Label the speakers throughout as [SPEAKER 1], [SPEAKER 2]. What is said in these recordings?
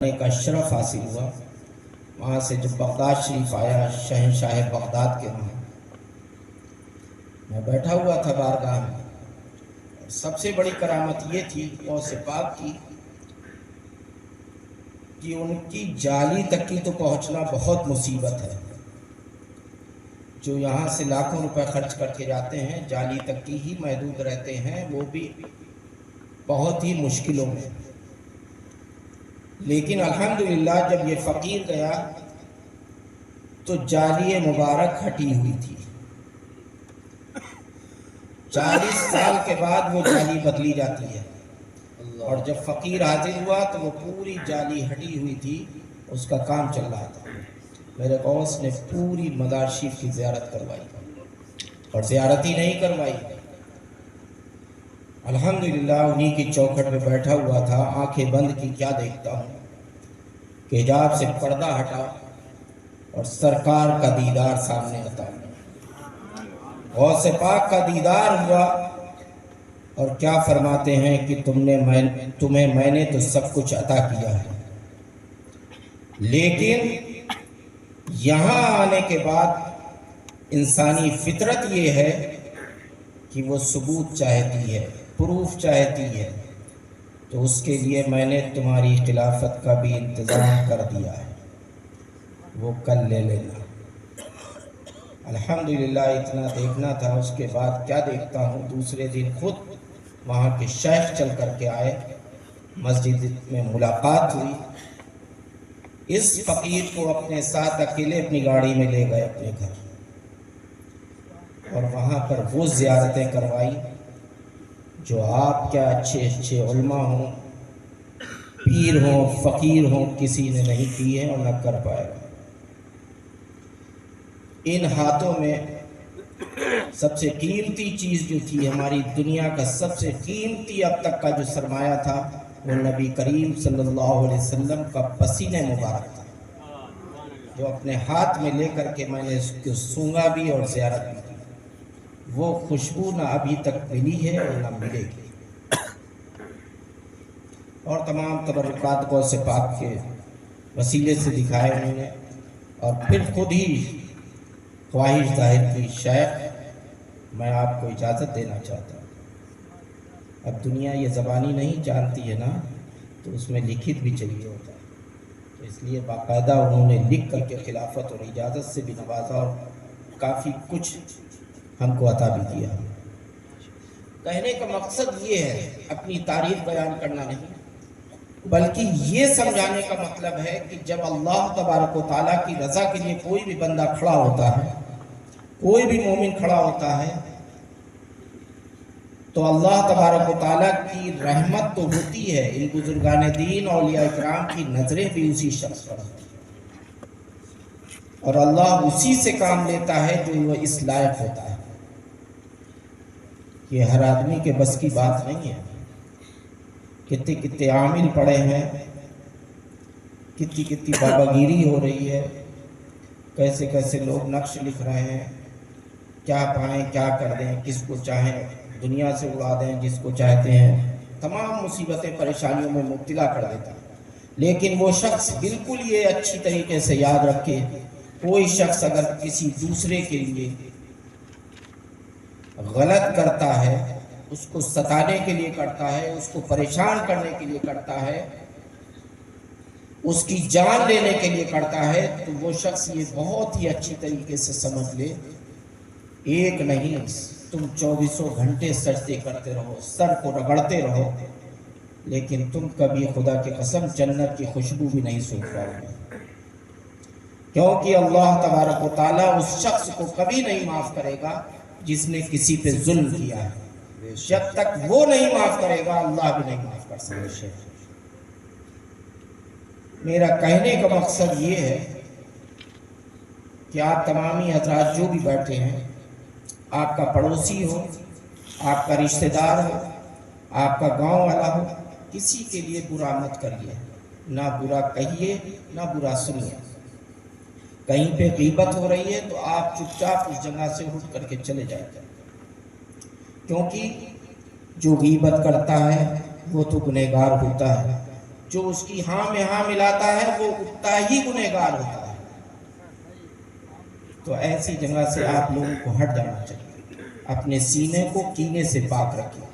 [SPEAKER 1] کا شرف حاصل ہوا۔ وہاں سے جب بغداد شریف آیا، شہنشاہ بغداد کے وہاں میں بیٹھا ہوا تھا بارگاہ میں، اور سب سے بڑی کرامت یہ تھی غوث پاک کی کہ ان کی جالی تک کی تو پہنچنا بہت مصیبت ہے۔ جو یہاں سے لاکھوں روپے خرچ کر کے جاتے ہیں، جالی تک کی ہی محدود رہتے ہیں، وہ بھی بہت ہی مشکلوں میں۔ لیکن الحمدللہ جب یہ فقیر گیا تو جالی مبارک ہٹی ہوئی تھی۔ 40 سال کے بعد وہ جالی بدلی جاتی ہے، اور جب فقیر حاضر ہوا تو وہ پوری جالی ہٹی ہوئی تھی، اس کا کام چل رہا تھا۔ میرے غوث نے پوری مزار شریف کی زیارت کروائی، اور زیارت ہی نہیں کروائی، الحمدللہ انہی کی چوکھٹ پہ بیٹھا ہوا تھا، آنکھیں بند کی کیا دیکھتا ہوں کہ حجاب سے پردہ ہٹا اور سرکار کا دیدار سامنے آتا ہے۔ غوث پاک کا دیدار ہوا، اور کیا فرماتے ہیں کہ تمہیں میں نے تو سب کچھ عطا کیا ہے، لیکن یہاں آنے کے بعد انسانی فطرت یہ ہے کہ وہ ثبوت چاہتی ہے، پروف چاہتی ہے، تو اس کے لیے میں نے تمہاری خلافت کا بھی انتظام کر دیا ہے، وہ کل لے لینا۔ الحمدللہ اتنا دیکھنا تھا۔ اس کے بعد کیا دیکھتا ہوں، دوسرے دن خود وہاں کے شیخ چل کر کے آئے، مسجد میں ملاقات ہوئی، اس فقیر کو اپنے ساتھ اکیلے اپنی گاڑی میں لے گئے اپنے گھر، اور وہاں پر وہ زیارتیں کروائی جو آپ کیا اچھے اچھے علماء ہوں، پیر ہوں، فقیر ہوں، کسی نے نہیں کی ہے اور نہ کر پائے گا۔ ان ہاتھوں میں سب سے قیمتی چیز جو تھی، ہماری دنیا کا سب سے قیمتی اب تک کا جو سرمایہ تھا، وہ نبی کریم صلی اللہ علیہ وسلم کا پسینہ مبارک تھا، جو اپنے ہاتھ میں لے کر کے میں نے اس کو سونگا بھی اور زیارت بھی کی۔ وہ خوشبو نہ ابھی تک ملی ہے اور نہ ملے گی۔ اور تمام تبرکات غوث پاک کے وسیلے سے دکھائے انہوں نے، اور پھر خود ہی خواہش ظاہر کی، شیخ میں آپ کو اجازت دینا چاہتا ہوں۔ اب دنیا یہ زبانی نہیں جانتی ہے نا، تو اس میں لکھت بھی چاہیے ہوتا ہے، تو اس لیے باقاعدہ انہوں نے لکھ کر کے خلافت اور اجازت سے بھی نوازا، اور کافی کچھ ہم کو عطا بھی کیا۔ کہنے کا مقصد یہ ہے، اپنی تاریخ بیان کرنا نہیں، بلکہ یہ سمجھانے کا مطلب ہے کہ جب اللہ تبارک و تعالیٰ کی رضا کے لیے کوئی بھی بندہ کھڑا ہوتا ہے، کوئی بھی مومن کھڑا ہوتا ہے، تو اللہ تبارک و تعالیٰ کی رحمت تو ہوتی ہے، ان بزرگان دین اولیاء اکرام کی نظریں بھی اسی شخص پر ہوتی ہیں، اور اللہ اسی سے کام لیتا ہے جو وہ اس لائق ہوتا ہے۔ یہ ہر آدمی کے بس کی بات نہیں ہے۔ کتنے کتنے عامل پڑے ہیں، کتنی کتنی بابا گیری ہو رہی ہے، کیسے کیسے لوگ نقش لکھ رہے ہیں، کیا پائیں کیا کر دیں، کس کو چاہیں دنیا سے اڑا دیں، جس کو چاہتے ہیں تمام مصیبتیں پریشانیوں میں مبتلا کر دیتا ہے۔ لیکن وہ شخص بالکل یہ اچھی طریقے سے یاد رکھے، کوئی شخص اگر کسی دوسرے کے لیے غلط کرتا ہے، اس کو ستانے کے لیے کرتا ہے، اس کو پریشان کرنے کے لیے کرتا ہے، اس کی جان لینے کے لیے کرتا ہے، تو وہ شخص یہ بہت ہی اچھی طریقے سے سمجھ لے، ایک نہیں تم 24 گھنٹے سجدے کرتے رہو، سر کو رگڑتے رہو، لیکن تم کبھی خدا کی قسم جنت کی خوشبو بھی نہیں سونگھ پاؤ گے، کیونکہ اللہ تبارک و تعالیٰ اس شخص کو کبھی نہیں معاف کرے گا جس نے کسی پہ ظلم کیا ہے۔ جب تک وہ نہیں معاف کرے گا، اللہ بھی نہیں معاف کر سکے۔ میرا کہنے کا مقصد یہ ہے کہ آپ تمامی حضرات جو بھی بیٹھے ہیں، آپ کا پڑوسی ہو، آپ کا رشتہ دار ہو، آپ کا گاؤں والا ہو، کسی کے لیے برا مت کریے، نہ برا کہیے نہ برا سنیے۔ کہیں پہ غیبت ہو رہی ہے تو آپ چپ چاپ اس جگہ سے اٹھ کر کے چلے جائیں، کیونکہ جو غیبت کرتا ہے وہ تو گنہگار ہوتا ہے، جو اس کی ہاں میں ہاں ملاتا ہے وہ اتنا ہی گنہگار ہوتا ہے۔ تو ایسی جگہ سے آپ لوگوں کو ہٹ جانا چاہیے، اپنے سینے کو کینے سے پاک رکھیے،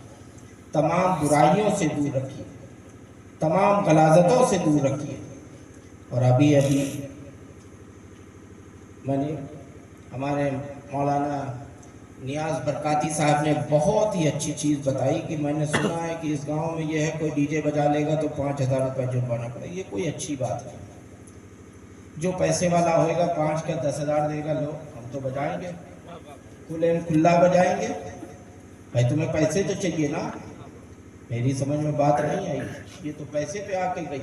[SPEAKER 1] تمام برائیوں سے دور رکھیے، تمام غلاظتوں سے دور رکھیے۔ اور ابھی میں نے ہمارے مولانا نیاز برکاتی صاحب نے بہت ہی اچھی چیز بتائی کہ میں نے سنا ہے کہ اس گاؤں میں یہ ہے کوئی ڈی جے بجا لے گا تو 5,000 روپے جرمانہ پڑے۔ یہ کوئی اچھی بات نہیں۔ جو پیسے والا ہوئے گا 5 کا 10,000 دے گا، لو ہم تو بجائیں گے، کھلا بجائیں گے۔ بھائی تمہیں پیسے تو چاہیے نا، میری سمجھ میں بات نہیں آئی، یہ تو پیسے پہ آ کے گئی۔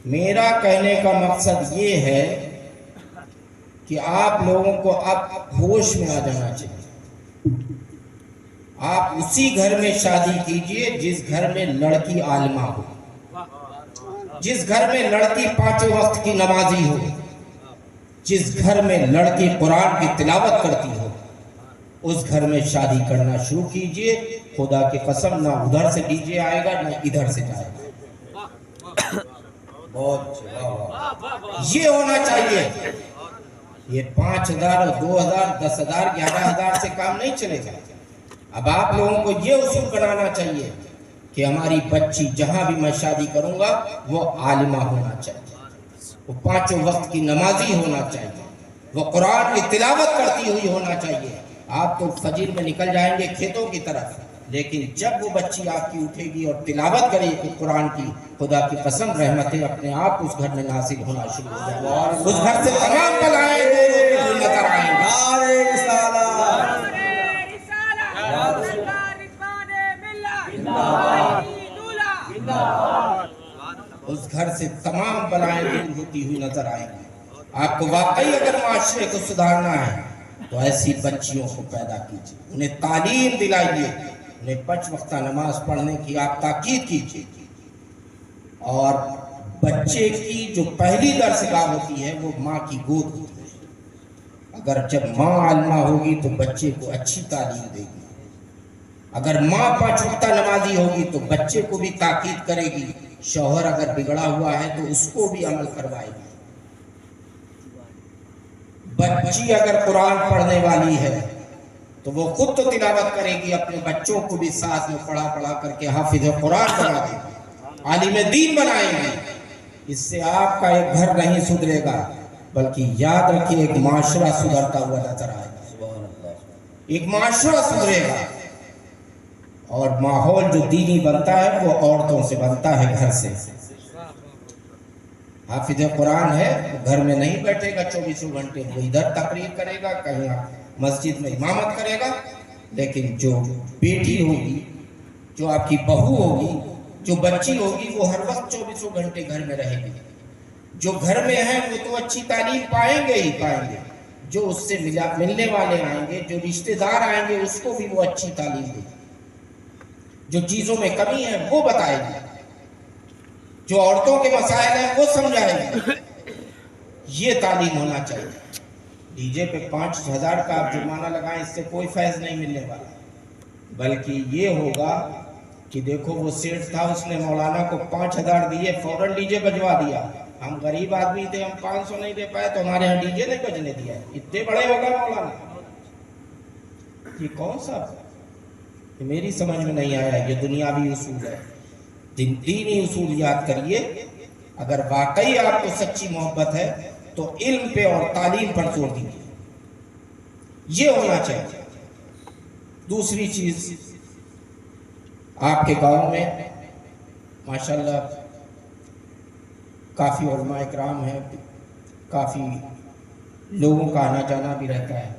[SPEAKER 1] میرا کہنے کا مقصد یہ ہے کہ آپ لوگوں کو اب ہوش میں آ جانا چاہیے۔ آپ اسی گھر میں شادی کیجئے جس گھر میں لڑکی عالمہ ہو، جس گھر میں لڑکی 5 وقت کی نمازی ہو، جس گھر میں لڑکی قرآن کی تلاوت کرتی ہو، اس گھر میں شادی کرنا شروع کیجئے۔ خدا کی قسم نہ ادھر سے ڈی جے آئے گا نہ ادھر سے جائے گا۔ بہت یہ ہونا چاہیے۔ یہ 5,000 اور 2,000 10,000 11,000 سے کام نہیں چلے گا۔ اب آپ لوگوں کو یہ اصول بنانا چاہیے کہ ہماری بچی جہاں بھی میں شادی کروں گا وہ عالمہ ہونا چاہیے، وہ 5 وقت کی نمازی ہونا چاہیے، وہ قرآن کی تلاوت کرتی ہوئی ہونا چاہیے۔ آپ تو فجر میں نکل جائیں گے کھیتوں کی طرف، لیکن جب وہ بچی آپ کی اٹھے گی اور تلاوت کرے گی قرآن کی، خدا کی قسم رحمتیں اپنے آپ اس گھر میں نازل ہونا شروع ہو جائیں گے۔ اس گھر سے تمام بلائیں دور ہوتی ہوئی نظر آئیں گے۔ اس گھر سے تمام بلائیں دور ہوتی ہوئی نظر آئیں گی۔ آپ کو واقعی اگر معاشرے کو سدھارنا ہے تو ایسی بچیوں کو پیدا کیجیے، انہیں تعلیم دلائیے، انہیں 5 وقتہ نماز پڑھنے کی آپ تاکید کیجیے۔ اور بچے کی جو پہلی درسگاہ ہوتی ہے وہ ماں کی گود ہوتی ہے۔ اگر جب ماں عالمہ ہوگی تو بچے کو اچھی تعلیم دے گی، اگر ماں 5 وقتہ نمازی ہوگی تو بچے کو بھی تاکید کرے گی، شوہر اگر بگڑا ہوا ہے تو اس کو بھی عمل کروائے گی۔ بچی اگر قرآن پڑھنے والی ہے تو وہ خود تو تلاوت کرے گی، اپنے بچوں کو بھی ساتھ میں پڑھا کر کے حافظ قرآن بنا دے گی، عالم دین بنائیں گے۔ اس سے آپ کا ایک گھر نہیں سدھرے گا بلکہ یاد رکھیے ایک معاشرہ سدھرتا ہوا نظر آئے گا، ایک معاشرہ سدھرے گا۔ اور ماحول جو دینی بنتا ہے وہ عورتوں سے بنتا ہے، گھر سے۔ حافظ قرآن ہے وہ گھر میں نہیں بیٹھے گا 24 گھنٹے، وہ ادھر تقریر کرے گا، کہیں مسجد میں امامت کرے گا، لیکن جو بیٹی ہوگی، جو آپ کی بہو ہوگی، جو بچی ہوگی، وہ ہر وقت 24 گھنٹے گھر میں رہے گی۔ جو گھر میں ہیں وہ تو اچھی تعلیم پائیں گے ہی پائیں گے، جو اس سے ملنے والے آئیں گے، جو رشتہ دار آئیں گے اس کو بھی وہ اچھی تعلیم دے گی، جو چیزوں میں کمی ہے وہ بتائے گی، جو عورتوں کے مسائل ہیں وہ سمجھائے گی۔ یہ تعلیم ہونا چاہیے۔ ڈی جے پہ 5,000 کا آپ جرمانہ لگائیں، اس سے کوئی فیض نہیں ملنے والا، بلکہ یہ ہوگا کہ دیکھو وہ سیٹھ تھا، اس نے مولانا کو 5,000 دیے، فوراً ڈی جے بجوا دیا۔ ہم غریب آدمی تھے، ہم 500 نہیں دے پائے تو ہمارے ہاں ڈی جے نہیں بجنے دیا، اتنے بڑے ہو گئے مولانا۔ یہ کون سا؟ یہ میری سمجھ میں نہیں آیا، یہ دنیاوی اصول ہے۔ دینی اصول یاد کریے، اگر واقعی آپ کو سچی محبت ہے تو علم پہ اور تعلیم پر زور دیجیے، یہ ہونا چاہیے۔ دوسری چیز، آپ کے گاؤں میں ماشاءاللہ کافی علماء اکرام ہیں، کافی لوگوں کا آنا جانا بھی رہتا ہے۔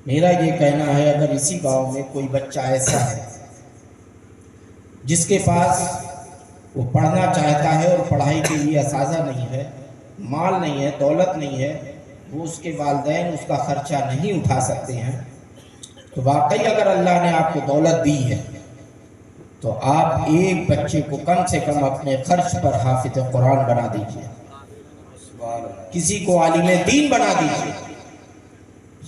[SPEAKER 1] میرا یہ کہنا ہے اگر اسی گاؤں میں کوئی بچہ ایسا ہے جس کے پاس وہ پڑھنا چاہتا ہے اور پڑھائی کے لیے اساتذہ نہیں ہے، مال نہیں ہے، دولت نہیں ہے، وہ اس کے والدین اس کا خرچہ نہیں اٹھا سکتے ہیں، تو واقعی اگر اللہ نے آپ کو دولت دی ہے تو آپ ایک بچے کو کم سے کم اپنے خرچ پر حافظ قرآن بنا دیجئے، کسی کو عالم دین بنا دیجئے۔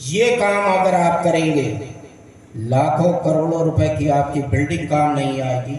[SPEAKER 1] یہ کام اگر آپ کریں گے، لاکھوں کروڑوں روپے کی آپ کی بلڈنگ کام نہیں آئے گی،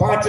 [SPEAKER 1] 5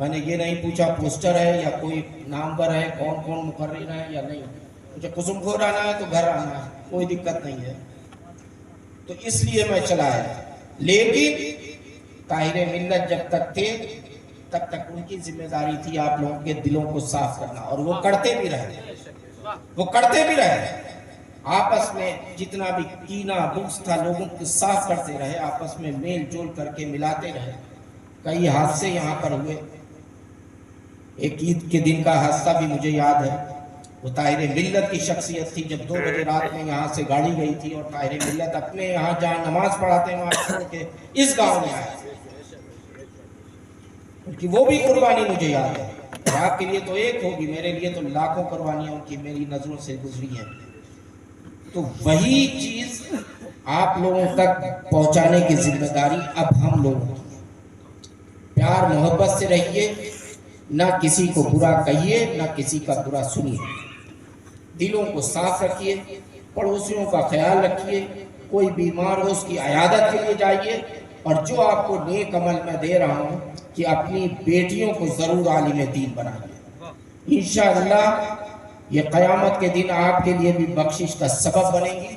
[SPEAKER 1] میں نے یہ نہیں پوچھا پوسٹر ہے یا کوئی نامور ہے، کون کون مقرر ہے یا نہیں، مجھے قسم خور آنا ہے تو گھر آنا ہے، کوئی دقت نہیں ہے، تو اس لیے میں چلا آیا۔ لیکن طاہر ملت جب تک تھے تب تک ان کی ذمہ داری تھی آپ لوگوں کے دلوں کو صاف کرنا، اور وہ کرتے بھی رہے، آپس میں جتنا بھی کینہ بغض تھا لوگوں کو صاف کرتے رہے، آپس میں میل جول کر کے ملاتے رہے۔ کئی حادثے یہاں پر ہوئے، ایک عید کے دن کا حادثہ بھی مجھے یاد ہے، وہ طاہر ملت کی شخصیت تھی، جب 2 بجے رات میں یہاں سے گاڑی گئی تھی اور طاہر ملت اپنے یہاں جہاں نماز پڑھاتے ہیں وہاں چھوڑ کے اس گاؤں میں آئے، کہ وہ بھی قربانی مجھے یاد ہے، اور آپ کے لیے تو ایک ہوگی، میرے لیے تو لاکھوں قربانیاں ان کی میری نظروں سے گزری ہیں۔ تو وہی چیز آپ لوگوں تک پہنچانے کی ذمہ داری اب ہم لوگوں کی، پیار محبت سے رہیے، نہ کسی کو برا کہیے نہ کسی کا برا سنیے، دلوں کو صاف رکھیے، پڑوسیوں کا خیال رکھیے، کوئی بیمار ہو اس کی عیادت کے لیے جائیے، اور جو آپ کو نیک عمل میں دے رہا ہوں کہ اپنی بیٹیوں کو ضرور عالم دین بنائیے، انشاءاللہ یہ قیامت کے دن آپ کے لیے بھی بخشش کا سبب بنے گی،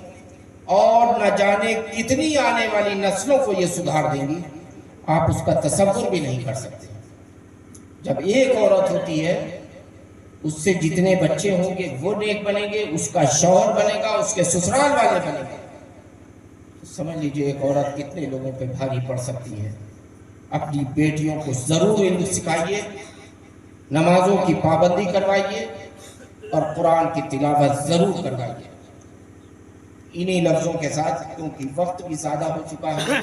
[SPEAKER 1] اور نہ جانے کتنی آنے والی نسلوں کو یہ سدھار دیں گی، آپ اس کا تصور بھی نہیں کر سکتے۔ جب ایک عورت ہوتی ہے اس سے جتنے بچے ہوں گے وہ نیک بنیں گے، اس کا شوہر بنے گا، اس کے سسرال والے بنیں گے، سمجھ لیجئے ایک عورت کتنے لوگوں پہ بھاری پڑ سکتی ہے۔ اپنی بیٹیوں کو ضرور علم سکھائیے، نمازوں کی پابندی کروائیے، اور قرآن کی تلاوت ضرور کروائیے۔ انہی لفظوں کے ساتھ، کیونکہ وقت بھی زیادہ ہو چکا ہے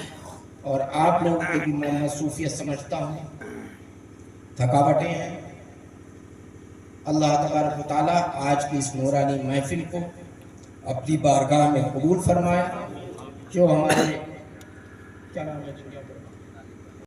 [SPEAKER 1] اور آپ لوگوں کی بھی میں مصروفیت سمجھتا ہوں، تھکاوٹیں ہیں، اللہ تبارک و تعالیٰ آج کی اس نورانی محفل کو اپنی بارگاہ میں قبول فرمائے، جو ہمارے کیا نام ہے